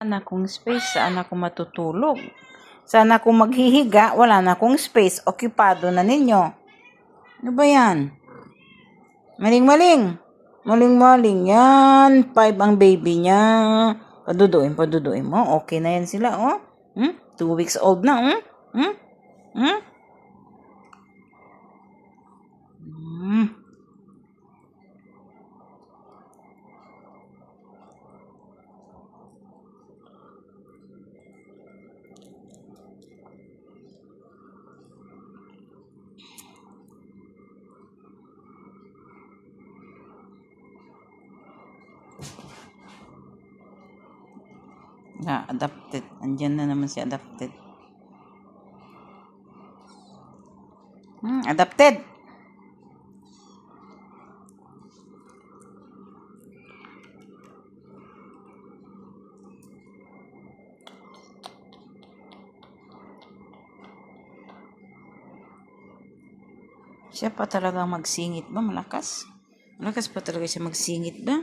na akong space, saan ako matutulog? Saan ako maghihiga? Wala na akong space. Okupado na ninyo. Ano ba yan? Maling-maling. Maling-maling yan. 5 ang baby niya. Paduduin mo. Okay na yan sila, oh. 2 weeks old na, adopted. Andyan na naman si adopted. Adopted. Siya pa talagang magsingit ba? Malakas? Malakas pa talaga siya magsingit ba?